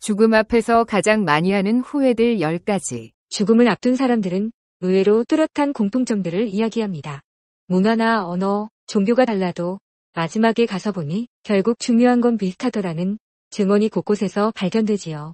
죽음 앞에서 가장 많이 하는 후회들 10가지. 죽음을 앞둔 사람들은 의외로 뚜렷한 공통점들을 이야기합니다. 문화나 언어, 종교가 달라도 마지막에 가서 보니 결국 중요한 건 비슷하더라는 증언이 곳곳에서 발견되지요.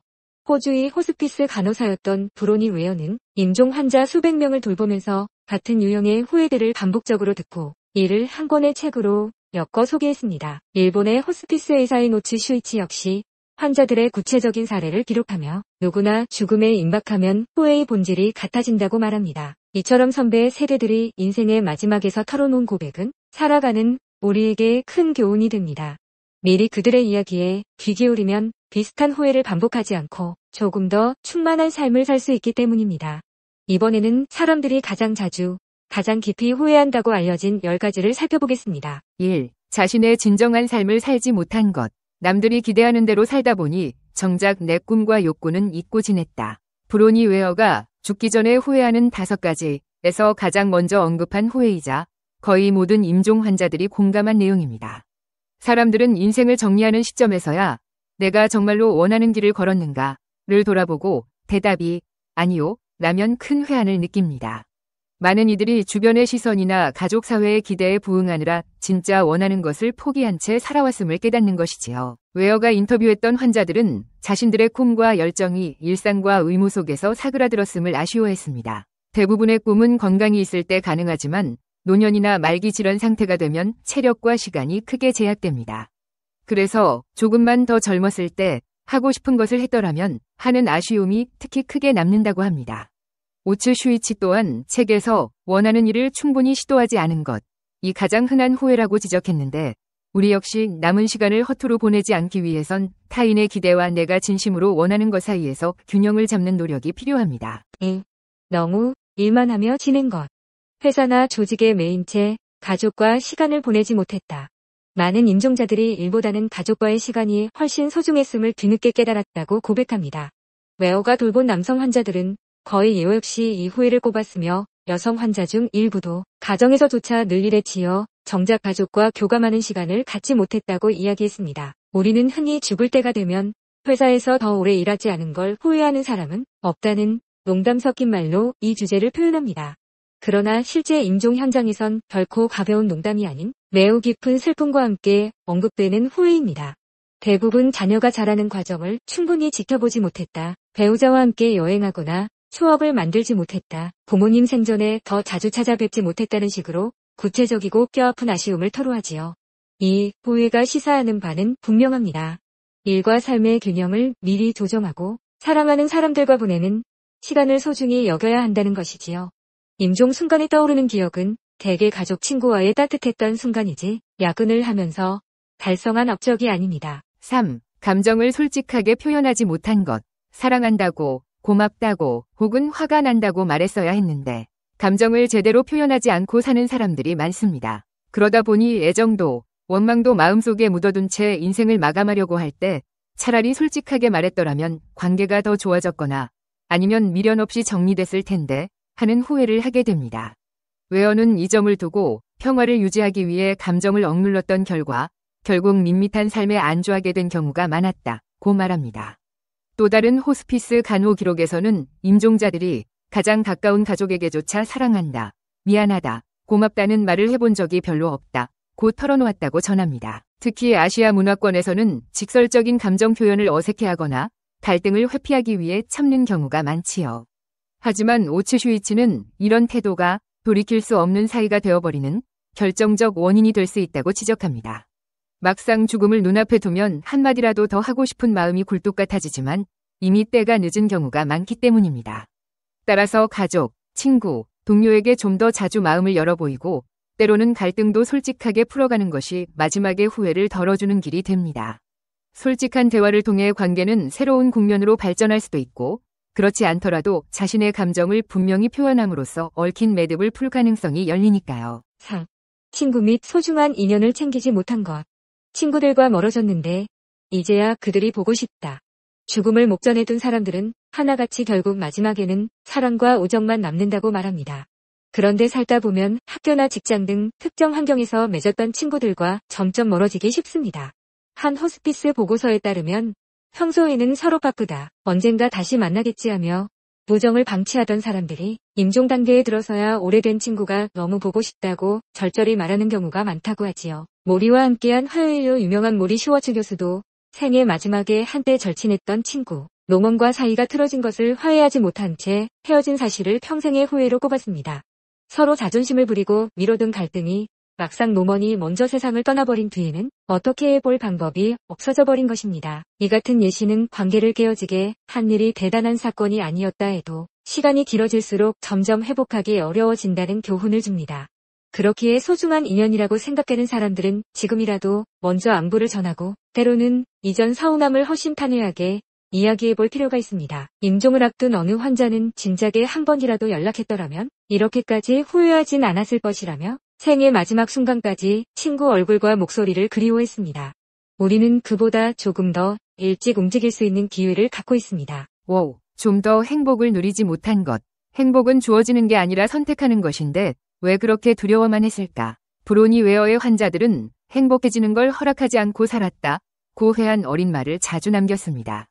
호주의 호스피스 간호사였던 브로니 웨어는 임종 환자 수백 명을 돌보면서 같은 유형의 후회들을 반복적으로 듣고 이를 한 권의 책으로 엮어 소개했습니다. 일본의 호스피스 의사인 오츠 슈이치 역시 환자들의 구체적인 사례를 기록하며 누구나 죽음에 임박하면 후회의 본질이 같아진다고 말합니다. 이처럼 선배 세대들이 인생의 마지막에서 털어놓은 고백은 살아가는 우리에게 큰 교훈이 됩니다. 미리 그들의 이야기에 귀 기울이면 비슷한 후회를 반복하지 않고 조금 더 충만한 삶을 살 수 있기 때문입니다. 이번에는 사람들이 가장 자주, 가장 깊이 후회한다고 알려진 10가지를 살펴보겠습니다. 1. 자신의 진정한 삶을 살지 못한 것. 남들이 기대하는 대로 살다 보니 정작 내 꿈과 욕구는 잊고 지냈다. 브로니 웨어가 죽기 전에 후회하는 5가지에서 가장 먼저 언급한 후회이자 거의 모든 임종 환자들이 공감한 내용입니다. 사람들은 인생을 정리하는 시점에서야 내가 정말로 원하는 길을 걸었는가를 돌아보고 대답이 아니요 라면 큰 회한을 느낍니다. 많은 이들이 주변의 시선이나 가족 사회의 기대에 부응하느라 진짜 원하는 것을 포기한 채 살아왔음을 깨닫는 것이지요. 웨어가 인터뷰했던 환자들은 자신들의 꿈과 열정이 일상과 의무 속에서 사그라들었음을 아쉬워했습니다. 대부분의 꿈은 건강이 있을 때 가능하지만 노년이나 말기 질환 상태가 되면 체력과 시간이 크게 제약됩니다. 그래서 조금만 더 젊었을 때 하고 싶은 것을 했더라면 하는 아쉬움이 특히 크게 남는다고 합니다. 오츠 슈이치 또한 책에서 원하는 일을 충분히 시도하지 않은 것이 가장 흔한 후회라고 지적했는데 우리 역시 남은 시간을 허투루 보내지 않기 위해선 타인의 기대와 내가 진심으로 원하는 것 사이에서 균형을 잡는 노력이 필요합니다. 너무 일만 하며 지낸 것. 회사나 조직에 매인 채 가족과 시간을 보내지 못했다. 많은 임종자들이 일보다는 가족과의 시간이 훨씬 소중했음을 뒤늦게 깨달았다고 고백합니다. 웨어가 돌본 남성 환자들은 거의 예외 없이 이 후회를 꼽았으며 여성 환자 중 일부도 가정에서조차 늘 일에 치여 정작 가족과 교감하는 시간을 갖지 못했다고 이야기했습니다. 우리는 흔히 죽을 때가 되면 회사에서 더 오래 일하지 않은 걸 후회하는 사람은 없다는 농담 섞인 말로 이 주제를 표현합니다. 그러나 실제 임종 현장에선 결코 가벼운 농담이 아닌 매우 깊은 슬픔과 함께 언급되는 후회입니다. 대부분 자녀가 자라는 과정을 충분히 지켜보지 못했다. 배우자와 함께 여행하거나 추억을 만들지 못했다. 부모님 생전에 더 자주 찾아뵙지 못했다는 식으로 구체적이고 뼈아픈 아쉬움을 토로하지요. 이 후회가 시사하는 바는 분명합니다. 일과 삶의 균형을 미리 조정하고 사랑하는 사람들과 보내는 시간을 소중히 여겨야 한다는 것이지요. 임종 순간에 떠오르는 기억은 대개 가족 친구와의 따뜻했던 순간이지 야근을 하면서 달성한 업적이 아닙니다. 3. 감정을 솔직하게 표현하지 못한 것. 사랑한다고, 고맙다고, 혹은 화가 난다고 말했어야 했는데 감정을 제대로 표현하지 않고 사는 사람들이 많습니다. 그러다 보니 애정도, 원망도 마음속에 묻어둔 채 인생을 마감하려고 할 때 차라리 솔직하게 말했더라면 관계가 더 좋아졌거나 아니면 미련 없이 정리됐을 텐데 하는 후회를 하게 됩니다. 웨어는 이 점을 두고 평화를 유지하기 위해 감정을 억눌렀던 결과 결국 밋밋한 삶에 안주하게 된 경우가 많았다고 말합니다. 또 다른 호스피스 간호 기록에서는 임종자들이 가장 가까운 가족에게조차 사랑한다, 미안하다, 고맙다는 말을 해본 적이 별로 없다고 털어놓았다고 전합니다. 특히 아시아 문화권에서는 직설적인 감정 표현을 어색해하거나 갈등을 회피하기 위해 참는 경우가 많지요. 하지만 오츠 슈이치는 이런 태도가 돌이킬 수 없는 사이가 되어버리는 결정적 원인이 될 수 있다고 지적합니다. 막상 죽음을 눈앞에 두면 한마디라도 더 하고 싶은 마음이 굴뚝 같아지지만 이미 때가 늦은 경우가 많기 때문입니다. 따라서 가족, 친구, 동료에게 좀 더 자주 마음을 열어 보이고 때로는 갈등도 솔직하게 풀어가는 것이 마지막에 후회를 덜어주는 길이 됩니다. 솔직한 대화를 통해 관계는 새로운 국면으로 발전할 수도 있고 그렇지 않더라도 자신의 감정을 분명히 표현함으로써 얽힌 매듭을 풀 가능성이 열리니까요. 4. 친구 및 소중한 인연을 챙기지 못한 것. 친구들과 멀어졌는데 이제야 그들이 보고 싶다. 죽음을 목전에 둔 사람들은 하나같이 결국 마지막에는 사랑과 우정만 남는다고 말합니다. 그런데 살다 보면 학교나 직장 등 특정 환경에서 맺었던 친구들과 점점 멀어지기 쉽습니다. 한 호스피스 보고서에 따르면 평소에는 서로 바쁘다, 언젠가 다시 만나겠지 하며 우정을 방치하던 사람들이 임종 단계에 들어서야 오래된 친구가 너무 보고 싶다고 절절히 말하는 경우가 많다고 하지요. 모리와 함께한 화요일로 유명한 모리 슈워츠 교수도 생애 마지막에 한때 절친했던 친구 노먼과 사이가 틀어진 것을 화해하지 못한 채 헤어진 사실을 평생의 후회로 꼽았습니다. 서로 자존심을 부리고 미뤄둔 갈등이 막상 노먼이 먼저 세상을 떠나버린 뒤에는 어떻게 해볼 방법이 없어져 버린 것입니다. 이 같은 예시는 관계를 깨어지게 한 일이 대단한 사건이 아니었다 해도 시간이 길어질수록 점점 회복하기 어려워진다는 교훈을 줍니다. 그렇기에 소중한 인연이라고 생각되는 사람들은 지금이라도 먼저 안부를 전하고 때로는 이전 서운함을 허심탄회하게 이야기해볼 필요가 있습니다. 임종을 앞둔 어느 환자는 진작에 한 번이라도 연락했더라면 이렇게까지 후회하진 않았을 것이라며 생의 마지막 순간까지 친구 얼굴과 목소리를 그리워했습니다. 우리는 그보다 조금 더 일찍 움직일 수 있는 기회를 갖고 있습니다. 와우, 좀 더 행복을 누리지 못한 것. 행복은 주어지는 게 아니라 선택하는 것인데 왜 그렇게 두려워만 했을까? 브로니 웨어의 환자들은 행복해지는 걸 허락하지 않고 살았다. 고회한 어린 말을 자주 남겼습니다.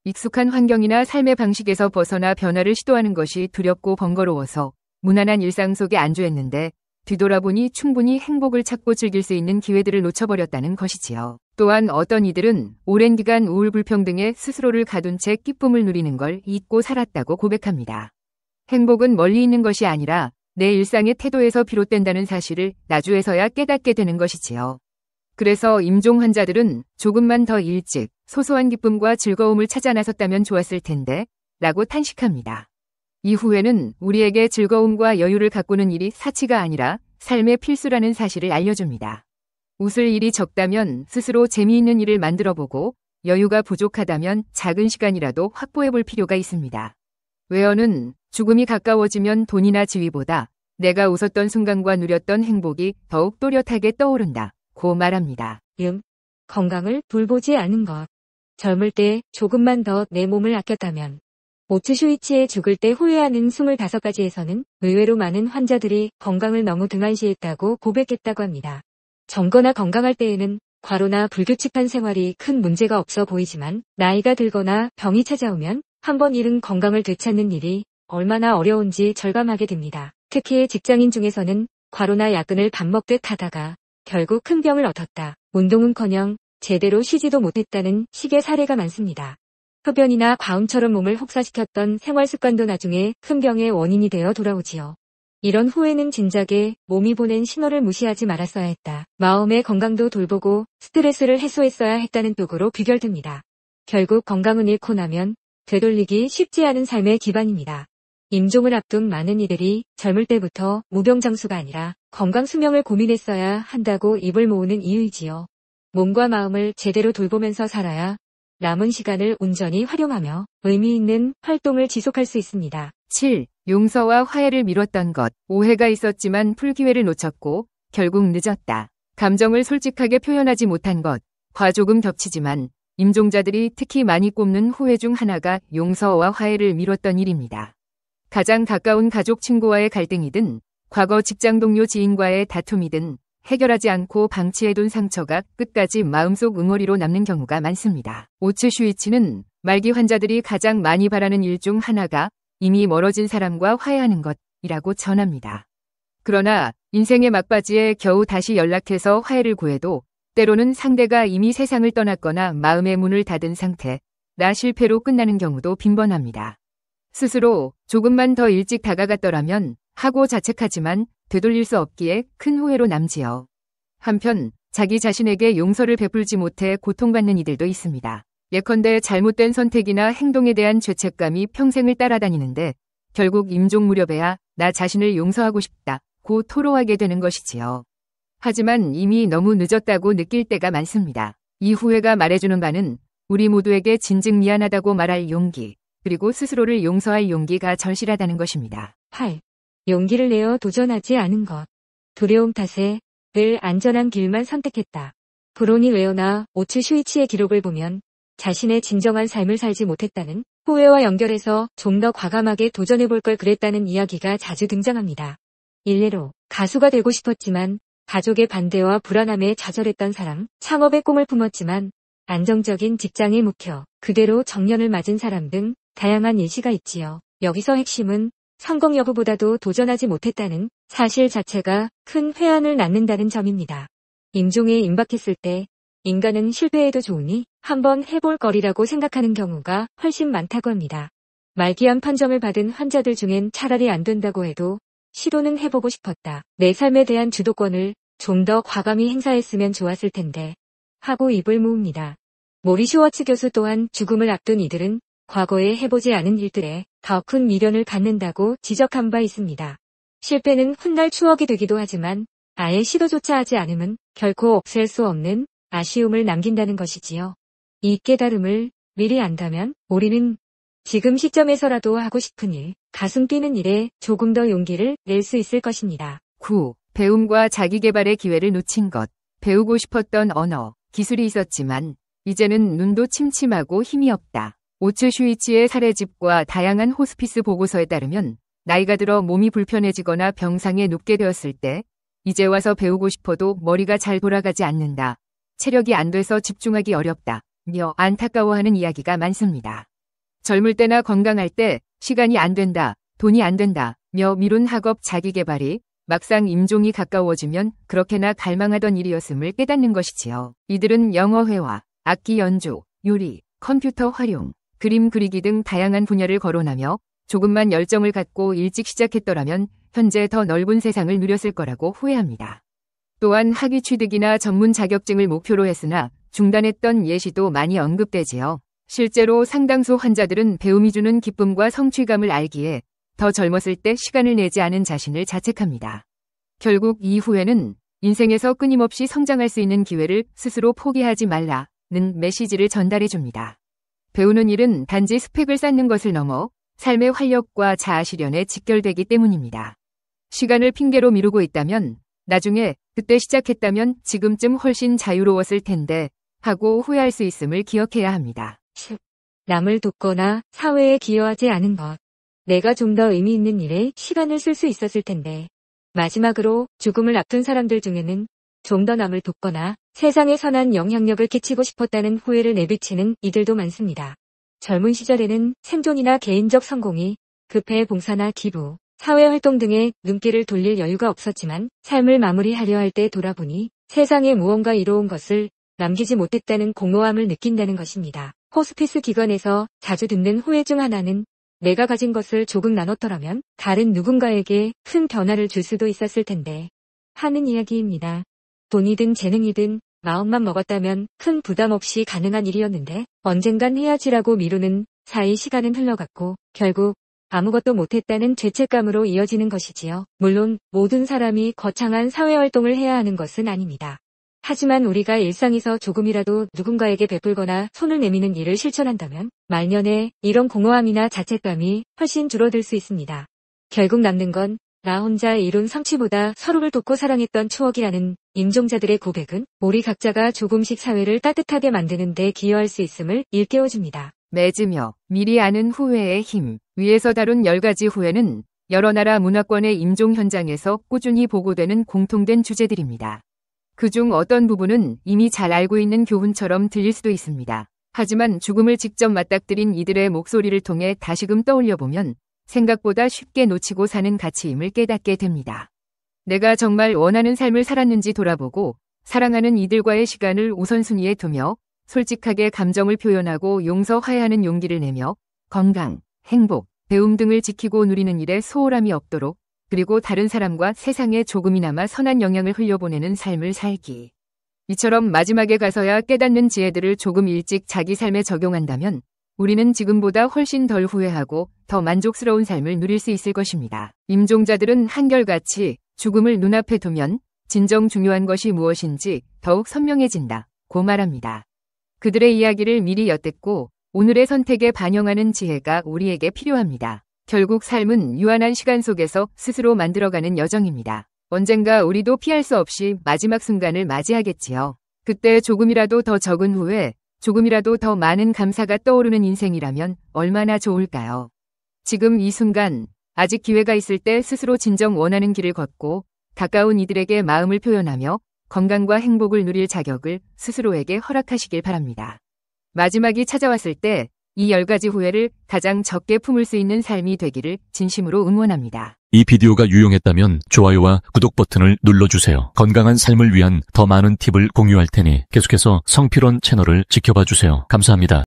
익숙한 환경이나 삶의 방식에서 벗어나 변화를 시도하는 것이 두렵고 번거로워서 무난한 일상 속에 안주했는데 뒤돌아보니 충분히 행복을 찾고 즐길 수 있는 기회들을 놓쳐버렸다는 것이지요. 또한 어떤 이들은 오랜 기간 우울 불평등에 스스로를 가둔 채 기쁨을 누리는 걸 잊고 살았다고 고백합니다. 행복은 멀리 있는 것이 아니라 내 일상의 태도에서 비롯된다는 사실을 나중에서야 깨닫게 되는 것이지요. 그래서 임종 환자들은 조금만 더 일찍 소소한 기쁨과 즐거움을 찾아 나섰다면 좋았을 텐데 라고 탄식합니다. 이후에는 우리에게 즐거움과 여유를 가꾸는 일이 사치가 아니라 삶의 필수라는 사실을 알려줍니다. 웃을 일이 적다면 스스로 재미있는 일을 만들어보고 여유가 부족하다면 작은 시간이라도 확보해볼 필요가 있습니다. 웨어는 죽음이 가까워지면 돈이나 지위보다 내가 웃었던 순간과 누렸던 행복이 더욱 또렷하게 떠오른다 고 말합니다. 건강을 돌보지 않은 것. 젊을 때 조금만 더 내 몸을 아꼈다면. 오츠 슈이치의 죽을 때 후회하는 25가지에서는 의외로 많은 환자들이 건강을 너무 등한시했다고 고백했다고 합니다. 젊거나 건강할 때에는 과로나 불규칙한 생활이 큰 문제가 없어 보이지만 나이가 들거나 병이 찾아오면 한번 잃은 건강을 되찾는 일이 얼마나 어려운지 절감하게 됩니다. 특히 직장인 중에서는 과로나 야근을 밥 먹듯 하다가 결국 큰 병을 얻었다. 운동은커녕 제대로 쉬지도 못했다는 식의 사례가 많습니다. 흡연이나 과음처럼 몸을 혹사시켰던 생활 습관도 나중에 큰 병의 원인이 되어 돌아오지요. 이런 후회는 진작에 몸이 보낸 신호를 무시하지 말았어야 했다. 마음의 건강도 돌보고 스트레스를 해소했어야 했다는 쪽으로 귀결됩니다. 결국 건강은 잃고 나면 되돌리기 쉽지 않은 삶의 기반입니다. 임종을 앞둔 많은 이들이 젊을 때부터 무병장수가 아니라 건강 수명을 고민했어야 한다고 입을 모으는 이유이지요. 몸과 마음을 제대로 돌보면서 살아야 남은 시간을 온전히 활용하며 의미 있는 활동을 지속할 수 있습니다. 7. 용서와 화해를 미뤘던 것. 오해가 있었지만 풀 기회를 놓쳤고 결국 늦었다. 감정을 솔직하게 표현하지 못한 것. 과 조금 겹치지만 임종자들이 특히 많이 꼽는 후회 중 하나가 용서와 화해를 미뤘던 일입니다. 가장 가까운 가족 친구와의 갈등이든 과거 직장 동료 지인과의 다툼이든 해결하지 않고 방치해둔 상처가 끝까지 마음속 응어리로 남는 경우가 많습니다. 오츠 슈이치는 말기 환자들이 가장 많이 바라는 일 중 하나가 이미 멀어진 사람과 화해하는 것이라고 전합니다. 그러나 인생의 막바지에 겨우 다시 연락해서 화해를 구해도 때로는 상대가 이미 세상을 떠났거나 마음의 문을 닫은 상태라 실패로 끝나는 경우도 빈번합니다. 스스로 조금만 더 일찍 다가갔더라면 하고 자책하지만 되돌릴 수 없기에 큰 후회로 남지요. 한편 자기 자신에게 용서를 베풀지 못해 고통받는 이들도 있습니다. 예컨대 잘못된 선택이나 행동에 대한 죄책감이 평생을 따라다니는데 결국 임종 무렵에야 나 자신을 용서하고 싶다고 토로하게 되는 것이지요. 하지만 이미 너무 늦었다고 느낄 때가 많습니다. 이 후회가 말해주는 바는 우리 모두에게 진즉 미안하다고 말할 용기, 그리고 스스로를 용서할 용기가 절실하다는 것입니다. 8. 용기를 내어 도전하지 않은 것. 두려움 탓에 늘 안전한 길만 선택했다. 브로니 웨어나 오츠 슈이치의 기록을 보면 자신의 진정한 삶을 살지 못했다는 후회와 연결해서 좀 더 과감하게 도전해볼 걸 그랬다는 이야기가 자주 등장합니다. 일례로 가수가 되고 싶었지만 가족의 반대와 불안함에 좌절했던 사람, 창업의 꿈을 품었지만 안정적인 직장에 묵혀 그대로 정년을 맞은 사람 등 다양한 예시가 있지요. 여기서 핵심은 성공 여부보다도 도전하지 못했다는 사실 자체가 큰 회한을 낳는다는 점입니다. 임종에 임박했을 때 인간은 실패해도 좋으니 한번 해볼 거리라고 생각하는 경우가 훨씬 많다고 합니다. 말기암 판정을 받은 환자들 중엔 차라리 안 된다고 해도 시도는 해보고 싶었다. 내 삶에 대한 주도권을 좀 더 과감히 행사했으면 좋았을 텐데 하고 입을 모읍니다. 모리 슈워츠 교수 또한 죽음을 앞둔 이들은 과거에 해보지 않은 일들에 더 큰 미련을 갖는다고 지적한 바 있습니다. 실패는 훗날 추억이 되기도 하지만 아예 시도조차 하지 않으면 결코 없앨 수 없는 아쉬움을 남긴다는 것이지요. 이 깨달음을 미리 안다면 우리는 지금 시점에서라도 하고 싶은 일, 가슴 뛰는 일에 조금 더 용기를 낼 수 있을 것입니다. 9. 배움과 자기개발의 기회를 놓친 것. 배우고 싶었던 언어, 기술이 있었지만 이제는 눈도 침침하고 힘이 없다. 오츠 슈이치의 사례집과 다양한 호스피스 보고서에 따르면 나이가 들어 몸이 불편해지거나 병상에 눕게 되었을 때 이제 와서 배우고 싶어도 머리가 잘 돌아가지 않는다. 체력이 안 돼서 집중하기 어렵다. 며 안타까워하는 이야기가 많습니다. 젊을 때나 건강할 때 시간이 안 된다, 돈이 안 된다, 며 미룬 학업 자기개발이 막상 임종이 가까워지면 그렇게나 갈망하던 일이었음을 깨닫는 것이지요. 이들은 영어회화, 악기 연주, 요리, 컴퓨터 활용, 그림 그리기 등 다양한 분야를 거론하며 조금만 열정을 갖고 일찍 시작했더라면 현재 더 넓은 세상을 누렸을 거라고 후회합니다. 또한 학위 취득이나 전문 자격증을 목표로 했으나 중단했던 예시도 많이 언급되지요. 실제로 상당수 환자들은 배움이 주는 기쁨과 성취감을 알기에 더 젊었을 때 시간을 내지 않은 자신을 자책합니다. 결국 이 후회는 인생에서 끊임없이 성장할 수 있는 기회를 스스로 포기하지 말라는 메시지를 전달해 줍니다. 배우는 일은 단지 스펙을 쌓는 것을 넘어 삶의 활력과 자아실현에 직결되기 때문입니다. 시간을 핑계로 미루고 있다면 나중에 그때 시작했다면 지금쯤 훨씬 자유로웠을 텐데 하고 후회할 수 있음을 기억해야 합니다. 10. 남을 돕거나 사회에 기여하지 않은 것. 내가 좀 더 의미 있는 일에 시간을 쓸 수 있었을 텐데. 마지막으로 죽음을 앞둔 사람들 중에는 좀 더 남을 돕거나 세상에 선한 영향력을 끼치고 싶었다는 후회를 내비치는 이들도 많습니다. 젊은 시절에는 생존이나 개인적 성공이 급해 봉사나 기부, 사회활동 등에 눈길을 돌릴 여유가 없었지만 삶을 마무리하려 할 때 돌아보니 세상에 무언가 이로운 것을 남기지 못했다는 공허함을 느낀다는 것입니다. 호스피스 기관에서 자주 듣는 후회 중 하나는 내가 가진 것을 조금 나눴더라면 다른 누군가에게 큰 변화를 줄 수도 있었을 텐데 하는 이야기입니다. 돈이든 재능이든 마음만 먹었다면 큰 부담 없이 가능한 일이었는데 언젠간 해야지라고 미루는 사이 시간은 흘러갔고 결국 아무것도 못했다는 죄책감으로 이어지는 것이지요. 물론 모든 사람이 거창한 사회활동을 해야 하는 것은 아닙니다. 하지만 우리가 일상에서 조금이라도 누군가에게 베풀거나 손을 내미는 일을 실천한다면 말년에 이런 공허함이나 자책감이 훨씬 줄어들 수 있습니다. 결국 남는 건 나 혼자 이룬 성취보다 서로를 돕고 사랑했던 추억이라는 임종자들의 고백은 우리 각자가 조금씩 사회를 따뜻하게 만드는 데 기여할 수 있음을 일깨워줍니다. 맺으며 미리 아는 후회의 힘. 위에서 다룬 10가지 후회는 여러 나라 문화권의 임종 현장에서 꾸준히 보고되는 공통된 주제들입니다. 그중 어떤 부분은 이미 잘 알고 있는 교훈처럼 들릴 수도 있습니다. 하지만 죽음을 직접 맞닥뜨린 이들의 목소리를 통해 다시금 떠올려보면 생각보다 쉽게 놓치고 사는 가치임을 깨닫게 됩니다. 내가 정말 원하는 삶을 살았는지 돌아보고 사랑하는 이들과의 시간을 우선순위에 두며 솔직하게 감정을 표현하고 용서화해하는 용기를 내며 건강, 행복, 배움 등을 지키고 누리는 일에 소홀함이 없도록 그리고 다른 사람과 세상에 조금이나마 선한 영향을 흘려보내는 삶을 살기. 이처럼 마지막에 가서야 깨닫는 지혜들을 조금 일찍 자기 삶에 적용한다면 우리는 지금보다 훨씬 덜 후회하고 더 만족스러운 삶을 누릴 수 있을 것입니다. 임종자들은 한결같이 죽음을 눈앞에 두면 진정 중요한 것이 무엇인지 더욱 선명해진다고 말합니다. 그들의 이야기를 미리 엿듣고 오늘의 선택에 반영하는 지혜가 우리에게 필요합니다. 결국 삶은 유한한 시간 속에서 스스로 만들어가는 여정입니다. 언젠가 우리도 피할 수 없이 마지막 순간을 맞이하겠지요. 그때 조금이라도 더 적은 후에 조금이라도 더 많은 감사가 떠오르는 인생이라면 얼마나 좋을까요? 지금 이 순간 아직 기회가 있을 때 스스로 진정 원하는 길을 걷고 가까운 이들에게 마음을 표현하며 건강과 행복을 누릴 자격을 스스로에게 허락하시길 바랍니다. 마지막이 찾아왔을 때 이 10가지 후회를 가장 적게 품을 수 있는 삶이 되기를 진심으로 응원합니다. 이 비디오가 유용했다면 좋아요와 구독 버튼을 눌러주세요. 건강한 삶을 위한 더 많은 팁을 공유할 테니 계속해서 성필원 채널을 지켜봐 주세요. 감사합니다.